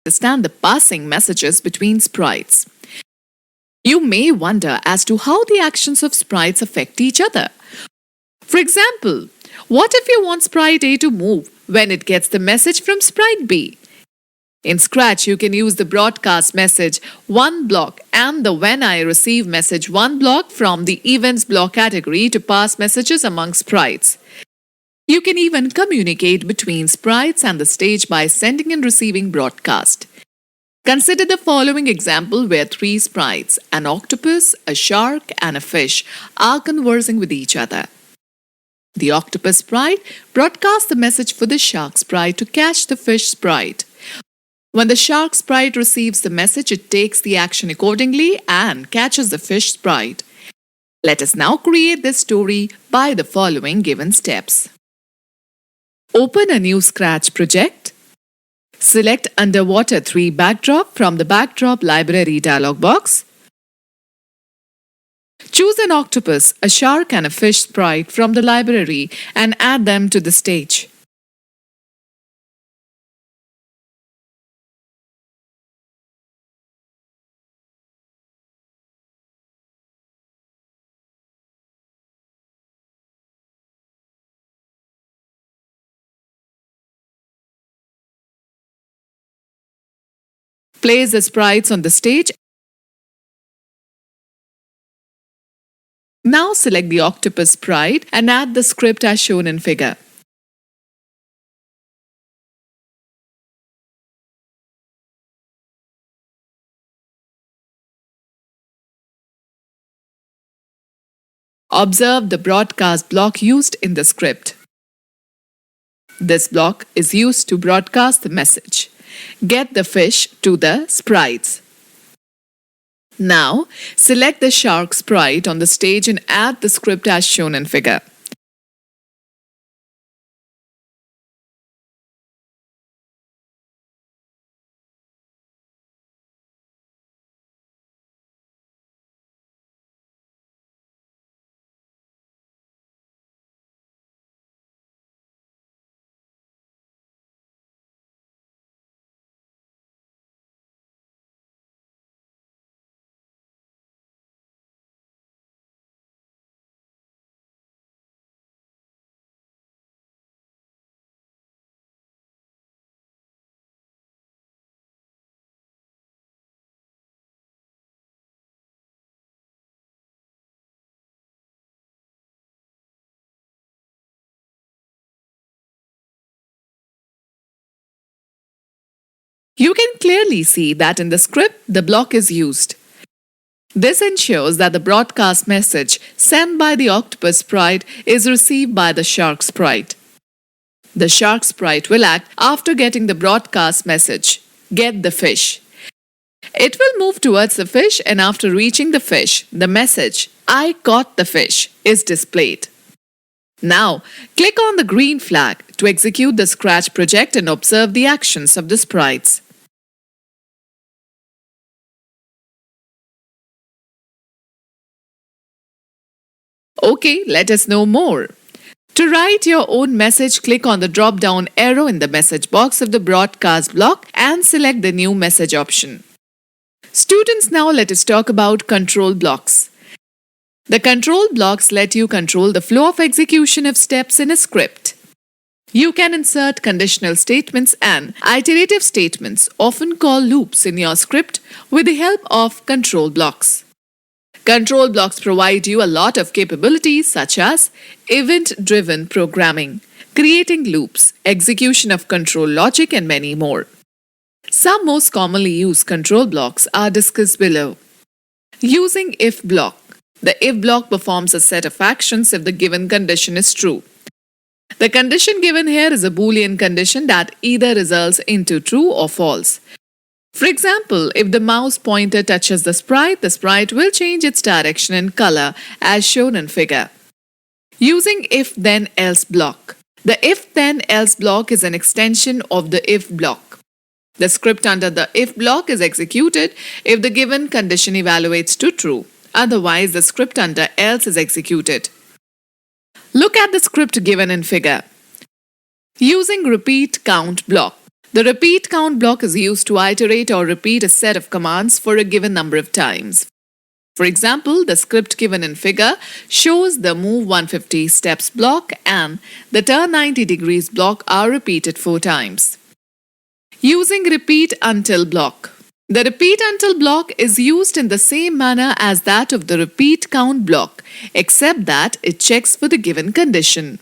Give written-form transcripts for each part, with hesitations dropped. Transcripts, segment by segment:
understand the passing messages between sprites. You may wonder as to how the actions of sprites affect each other. For example, what if you want sprite A to move when it gets the message from sprite B? In Scratch, you can use the broadcast message 1 block and the when I receive message 1 block from the events block category to pass messages among sprites. You can even communicate between sprites and the stage by sending and receiving broadcast. Consider the following example where three sprites, an octopus, a shark, and a fish, are conversing with each other. The octopus sprite broadcasts the message for the shark sprite to catch the fish sprite. When the shark sprite receives the message, it takes the action accordingly and catches the fish sprite. Let us now create this story by the following given steps. Open a new Scratch project. Select Underwater 3 backdrop from the Backdrop Library dialog box. Choose an octopus, a shark, and a fish sprite from the library and add them to the stage. Place the sprites on the stage. Now select the octopus sprite and add the script as shown in figure. Observe the broadcast block used in the script. This block is used to broadcast the message. Get the fish to the sprites. Now, select the shark sprite on the stage and add the script as shown in figure. You can clearly see that in the script, the block is used. This ensures that the broadcast message sent by the octopus sprite is received by the shark sprite. The shark sprite will act after getting the broadcast message, get the fish. It will move towards the fish and after reaching the fish, the message, I caught the fish, is displayed. Now, click on the green flag to execute the Scratch project and observe the actions of the sprites. Okay, let us know more. To write your own message, click on the drop-down arrow in the message box of the broadcast block and select the new message option. Students, now let us talk about control blocks. The control blocks let you control the flow of execution of steps in a script. You can insert conditional statements and iterative statements, often called loops, in your script with the help of control blocks. Control blocks provide you a lot of capabilities such as event-driven programming, creating loops, execution of control logic, and many more. Some most commonly used control blocks are discussed below. Using if block. The if block performs a set of actions if the given condition is true. The condition given here is a Boolean condition that either results into true or false. For example, if the mouse pointer touches the sprite will change its direction and color as shown in figure. Using if-then-else block. The if-then-else block is an extension of the if block. The script under the if block is executed if the given condition evaluates to true. Otherwise, the script under else is executed. Look at the script given in figure. Using repeat count block. The repeat count block is used to iterate or repeat a set of commands for a given number of times. For example, the script given in figure shows the move 150 steps block and the turn 90 degrees block are repeated 4 times. Using repeat until block. The repeat until block is used in the same manner as that of the repeat count block, except that it checks for the given condition.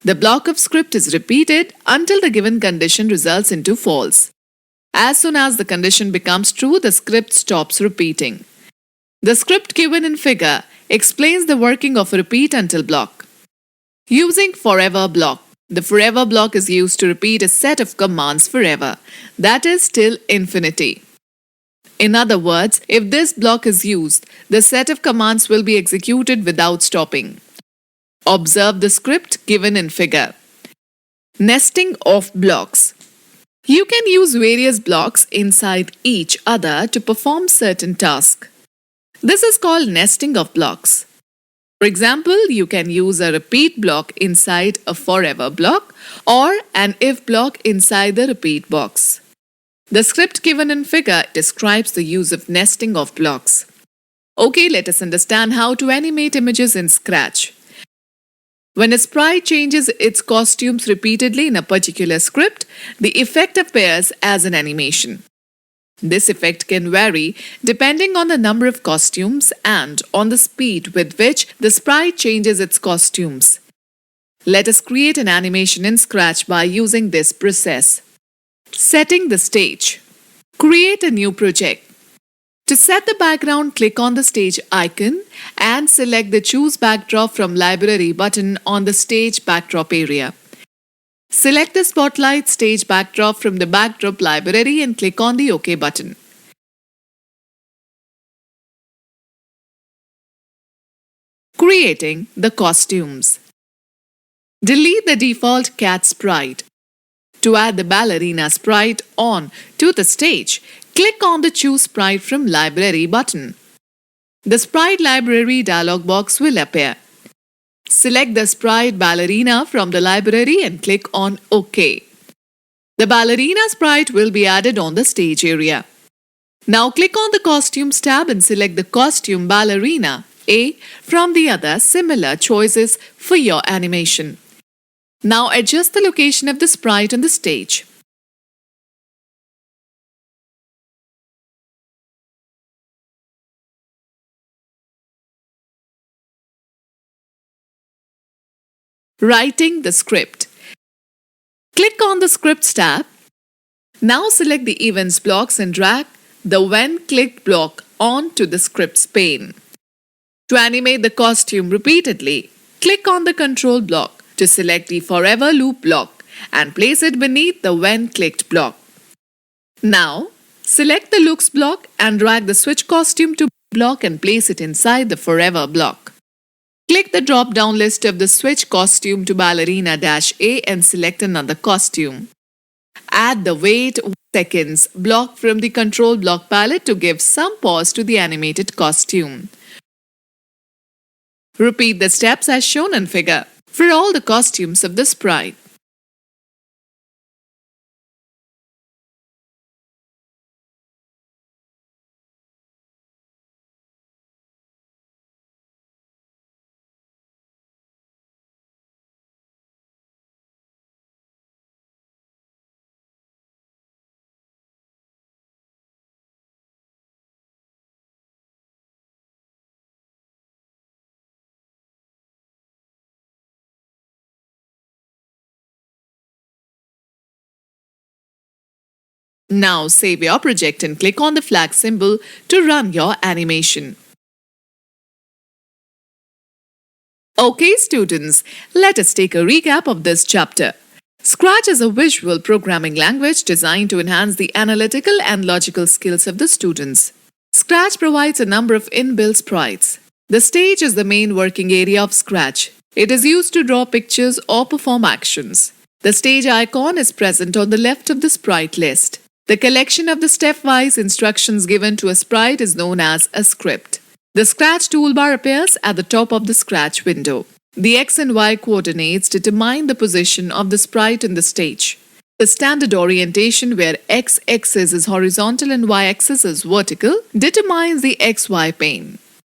The block of script is repeated until the given condition results into false. As soon as the condition becomes true, the script stops repeating. The script given in figure explains the working of a repeat until block. Using forever block. The forever block is used to repeat a set of commands forever, that is, till infinity. In other words, if this block is used, the set of commands will be executed without stopping. Observe the script given in figure. Nesting of blocks. You can use various blocks inside each other to perform certain tasks. This is called nesting of blocks. For example, you can use a repeat block inside a forever block or an if block inside the repeat box. The script given in figure describes the use of nesting of blocks. Okay, let us understand how to animate images in Scratch. When a sprite changes its costumes repeatedly in a particular script, the effect appears as an animation. This effect can vary depending on the number of costumes and on the speed with which the sprite changes its costumes. Let us create an animation in Scratch by using this process. Setting the stage. Create a new project. To set the background, click on the stage icon and select the Choose Backdrop from Library button on the stage backdrop area. Select the Spotlight stage backdrop from the backdrop library and click on the OK button. Creating the costumes. Delete the default cat sprite. To add the ballerina sprite on to the stage, click on the Choose Sprite from Library button. The Sprite Library dialog box will appear. Select the sprite ballerina from the library and click on OK. The ballerina sprite will be added on the stage area. Now click on the Costumes tab and select the costume ballerina A from the other similar choices for your animation. Now adjust the location of the sprite on the stage. Writing the script. Click on the Scripts tab. Now select the Events blocks and drag the When Clicked block onto the Scripts pane. To animate the costume repeatedly, click on the Control block to select the Forever Loop block and place it beneath the When Clicked block. Now, select the Looks block and drag the Switch Costume to block and place it inside the Forever block. Click the drop-down list of the Switch Costume to Ballerina-A and select another costume. Add the Wait Seconds block from the Control block palette to give some pause to the animated costume. Repeat the steps as shown in figure for all the costumes of the sprite. Now save your project and click on the flag symbol to run your animation. Okay students, let us take a recap of this chapter. Scratch is a visual programming language designed to enhance the analytical and logical skills of the students. Scratch provides a number of inbuilt sprites. The stage is the main working area of Scratch. It is used to draw pictures or perform actions. The stage icon is present on the left of the sprite list. The collection of the stepwise instructions given to a sprite is known as a script. The Scratch toolbar appears at the top of the Scratch window. The X and Y coordinates determine the position of the sprite in the stage. The standard orientation, where x-axis is horizontal and y-axis is vertical, determines the xy plane.